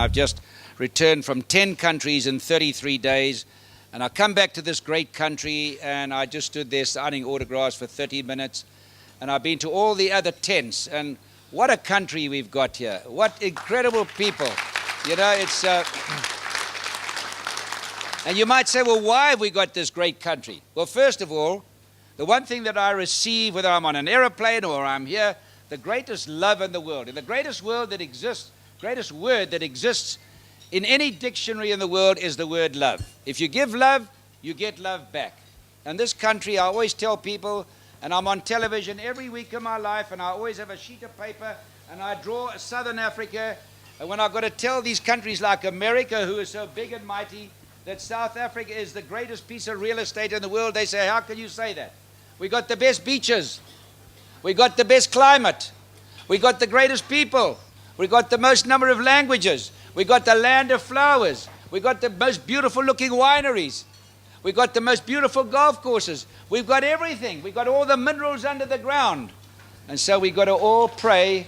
I've just returned from 10 countries in 33 days. And I come back to this great country, and I just stood there signing autographs for 30 minutes. And I've been to all the other tents. And what a country we've got here. What incredible people. You know, it's... And you might say, well, why have we got this great country? Well, first of all, the one thing that I receive, whether I'm on an aeroplane or I'm here, the greatest love in the world, and the greatest word that exists in any dictionary in the world is the word love. If you give love, you get love back. And this country, I always tell people, and I'm on television every week of my life, and I always have a sheet of paper, and I draw Southern Africa. And when I've got to tell these countries like America, who is so big and mighty, that South Africa is the greatest piece of real estate in the world, they say, how can you say that? We got the best beaches. We got the best climate. We got the greatest people. We got the most number of languages. We got the land of flowers. We got the most beautiful looking wineries. We got the most beautiful golf courses. We've got everything. We've got all the minerals under the ground. And so we've got to all pray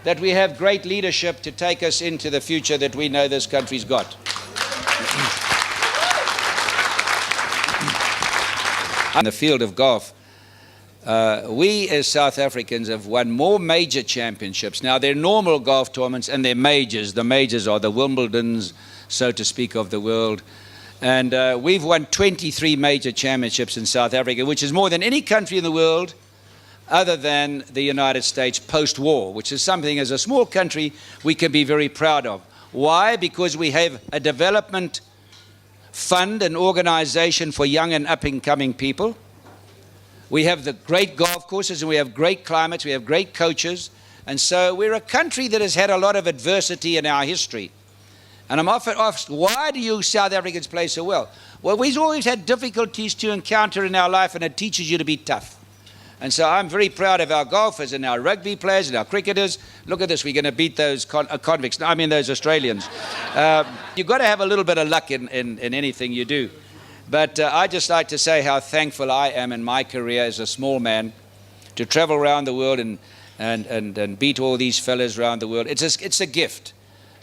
that we have great leadership to take us into the future that we know this country's got. In the field of golf, we as South Africans have won more major championships. Now, they're normal golf tournaments and they're majors. The majors are the Wimbledons, so to speak, of the world. And we've won 23 major championships in South Africa, which is more than any country in the world other than the United States post-war, which is something as a small country we can be very proud of. Why? Because we have a development fund, an organization for young and up-and-coming people. We have the great golf courses, and we have great climates, we have great coaches, and so we're a country that has had a lot of adversity in our history. And I'm often asked, why do you South Africans play so well? Well, we've always had difficulties to encounter in our life, and it teaches you to be tough. And so I'm very proud of our golfers and our rugby players and our cricketers. Look at this, we're going to beat those convicts, those Australians. You've got to have a little bit of luck in anything you do. But I just like to say how thankful I am in my career as a small man to travel around the world and beat all these fellas around the world. It's a gift.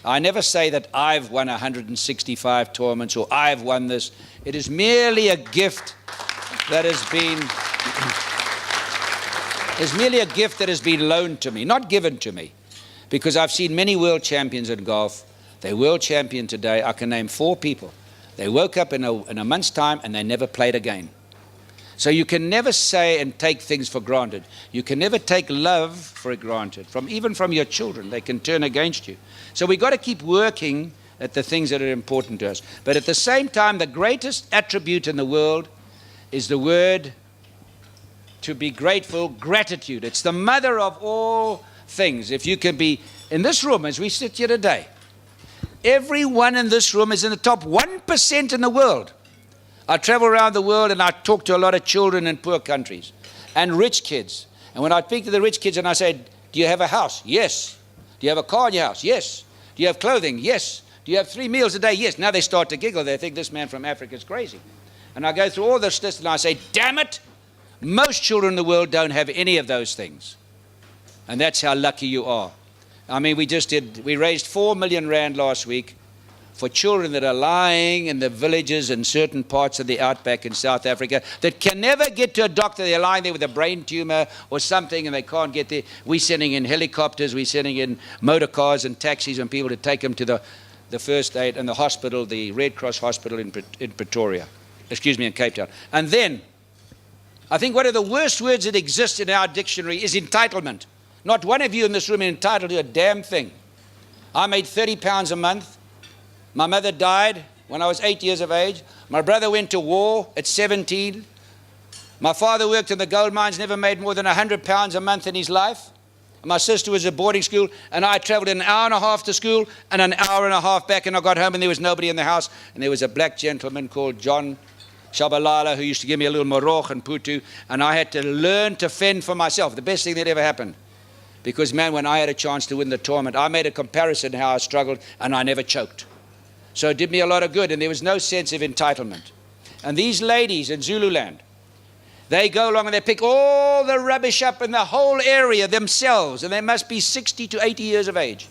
I never say that I've won 165 tournaments or I've won this. It is merely a gift that has been... It's merely a gift that has been loaned to me, not given to me. Because I've seen many world champions in golf. They're world champion today. I can name 4 people. They woke up in a month's time and they never played again. So you can never say and take things for granted. You can never take love for granted. Even from your children, they can turn against you. So we've got to keep working at the things that are important to us. But at the same time, the greatest attribute in the world is the word to be grateful, gratitude. It's the mother of all things. If you can be in this room as we sit here today, everyone in this room is in the top 1% in the world. I travel around the world and I talk to a lot of children in poor countries and rich kids. And when I speak to the rich kids and I say, do you have a house? Yes. Do you have a car in your house? Yes. Do you have clothing? Yes. Do you have 3 meals a day? Yes. Now they start to giggle. They think this man from Africa is crazy. And I go through all this list and I say, damn it, most children in the world don't have any of those things. And that's how lucky you are. I mean, we raised 4 million rand last week for children that are lying in the villages in certain parts of the outback in South Africa that can never get to a doctor. They're lying there with a brain tumor or something and they can't get there. We're sending in helicopters, we're sending in motor cars and taxis and people to take them to the first aid and the hospital, the Red Cross hospital in Pretoria. In Cape Town. And then, I think one of the worst words that exists in our dictionary is entitlement. Not one of you in this room is entitled to a damn thing. I made £30 a month. My mother died when I was 8 years of age. My brother went to war at 17. My father worked in the gold mines, never made more than £100 a month in his life. My sister was at boarding school, and I traveled an hour and a half to school and an hour and a half back, and I got home and there was nobody in the house. And there was a black gentleman called John Shabalala, who used to give me a little moroch and putu, and I had to learn to fend for myself. The best thing that ever happened. Because, man, when I had a chance to win the tournament, I made a comparison how I struggled, and I never choked. So it did me a lot of good, and there was no sense of entitlement. And these ladies in Zululand, they go along and they pick all the rubbish up in the whole area themselves, and they must be 60 to 80 years of age.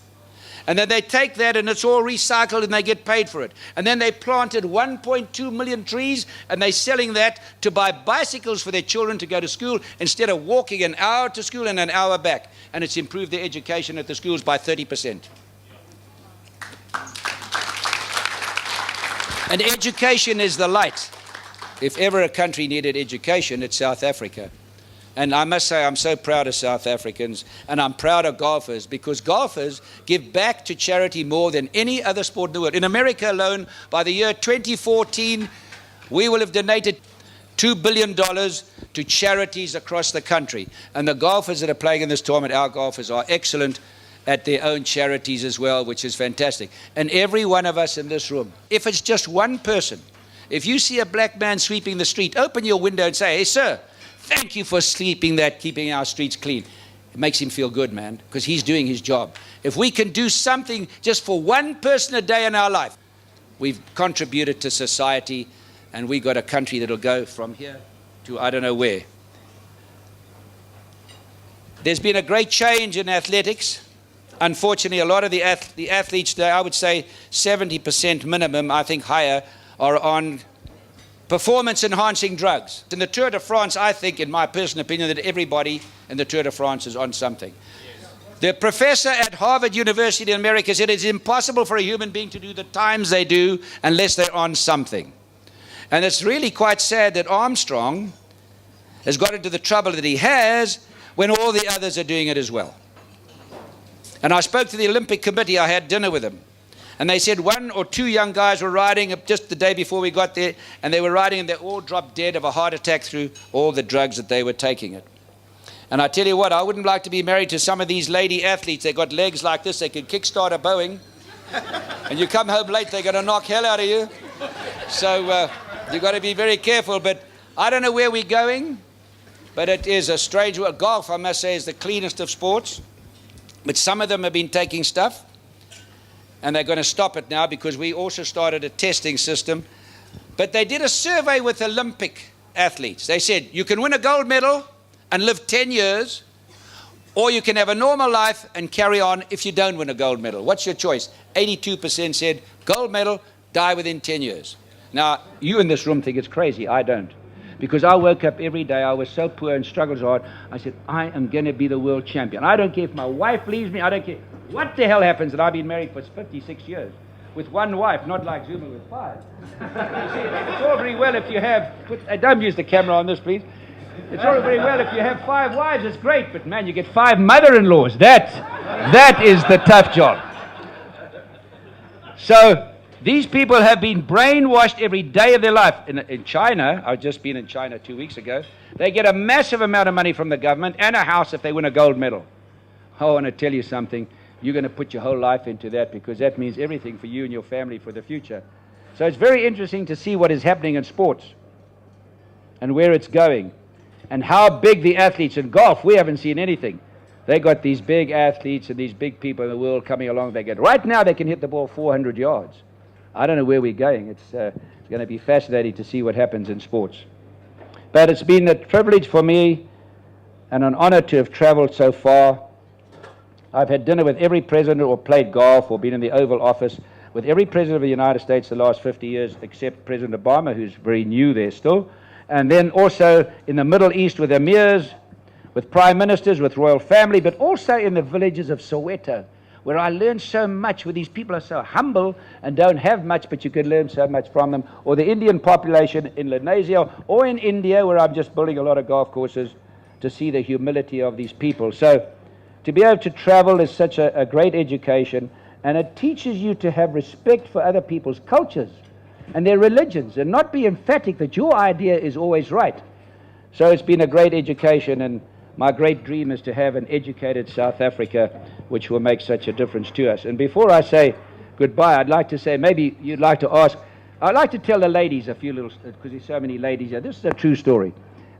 And then they take that and it's all recycled and they get paid for it. And then they planted 1.2 million trees and they're selling that to buy bicycles for their children to go to school instead of walking an hour to school and an hour back. And it's improved their education at the schools by 30%. And education is the light. If ever a country needed education, it's South Africa. And I must say, I'm so proud of South Africans, and I'm proud of golfers, because golfers give back to charity more than any other sport in the world. In America alone, by the year 2014, we will have donated $2 billion to charities across the country. And the golfers that are playing in this tournament, our golfers, are excellent at their own charities as well, which is fantastic. And every one of us in this room, if it's just one person, if you see a black man sweeping the street, open your window and say, "Hey, sir, thank you for keeping our streets clean." It makes him feel good, man, because he's doing his job. If we can do something just for one person a day in our life, we've contributed to society, and we got a country that'll go from here to I don't know where. There's been a great change in athletics. Unfortunately, a lot of the athletes today, I would say 70% minimum, I think higher, are on performance-enhancing drugs. In the Tour de France, I think, in my personal opinion, that everybody in the Tour de France is on something. The professor at Harvard University in America said it's impossible for a human being to do the times they do unless they're on something. And it's really quite sad that Armstrong has got into the trouble that he has when all the others are doing it as well. And I spoke to the Olympic Committee. I had dinner with them. And they said 1 or 2 young guys were riding just the day before we got there, and they were riding and they all dropped dead of a heart attack through all the drugs that they were taking it. And I tell you what, I wouldn't like to be married to some of these lady athletes. They got legs like this, they could kickstart a Boeing. And you come home late, they're going to knock hell out of you. So you've got to be very careful. But I don't know where we're going, but it is a strange world. Golf, I must say, is the cleanest of sports. But some of them have been taking stuff. And they're going to stop it now because we also started a testing system. But they did a survey with Olympic athletes. They said, you can win a gold medal and live 10 years, or you can have a normal life and carry on if you don't win a gold medal. What's your choice? 82% said gold medal, die within 10 years. Now, you in this room think it's crazy. I don't. Because I woke up every day, I was so poor and struggled so hard. I said, I am going to be the world champion. I don't care if my wife leaves me. I don't care what the hell happens. And I've been married for 56 years with one wife, not like Zuma with 5. You see, it's all very well if you have, don't use the camera on this, please. It's all very well if you have 5 wives. It's great. But, man, you get 5 mother-in-laws. That is the tough job. So these people have been brainwashed every day of their life. In China, I've just been in China 2 weeks ago, they get a massive amount of money from the government and a house if they win a gold medal. I want to tell you something. You're going to put your whole life into that because that means everything for you and your family for the future. So it's very interesting to see what is happening in sports and where it's going and how big the athletes in golf, we haven't seen anything. They got these big athletes and these big people in the world coming along. Right now they can hit the ball 400 yards. I don't know where we're going. It's going to be fascinating to see what happens in sports. But it's been a privilege for me and an honor to have traveled so far. I've had dinner with every president or played golf or been in the Oval Office with every president of the United States the last 50 years, except President Obama, who's very new there still. And then also in the Middle East with emirs, with prime ministers, with royal family, but also in the villages of Soweto, where I learned so much, where these people are so humble and don't have much, but you could learn so much from them. Or the Indian population in Indonesia, or in India, where I'm just building a lot of golf courses to see the humility of these people. So to be able to travel is such a great education, and it teaches you to have respect for other people's cultures and their religions, and not be emphatic that your idea is always right. So it's been a great education, and my great dream is to have an educated South Africa, which will make such a difference to us. And before I say goodbye, I'd like to say, maybe you'd like to ask, I'd like to tell the ladies a few little, because there's so many ladies here. This is a true story.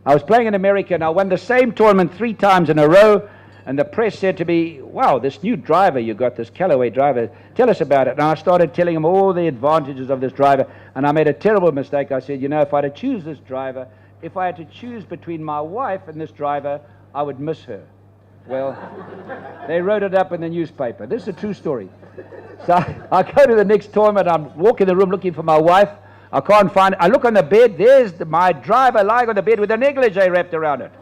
I was playing in America, and I won the same tournament 3 times in a row, and the press said to me, wow, this new driver you got, this Callaway driver, tell us about it. And I started telling them all the advantages of this driver, and I made a terrible mistake. I said, you know, if I had to choose this driver, if I had to choose between my wife and this driver, I would miss her. Well, they wrote it up in the newspaper. This is a true story. So I go to the next tournament. I'm walking the room looking for my wife. I can't find it. I look on the bed. There's my driver lying on the bed with a negligee wrapped around it.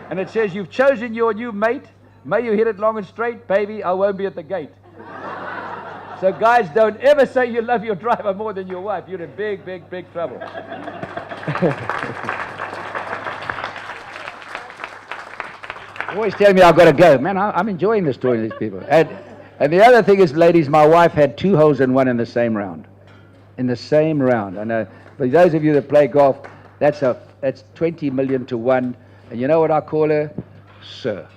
And it says, "You've chosen your new mate. May you hit it long and straight. Baby, I won't be at the gate." So guys, don't ever say you love your driver more than your wife. You're in big, big, big trouble. Always tell me I've got to go. Man, I'm enjoying this talking to these people. And the other thing is, ladies, my wife had 2 holes in one in the same round. In the same round. And for those of you that play golf, that's 20 million to 1. And you know what I call her? Sir.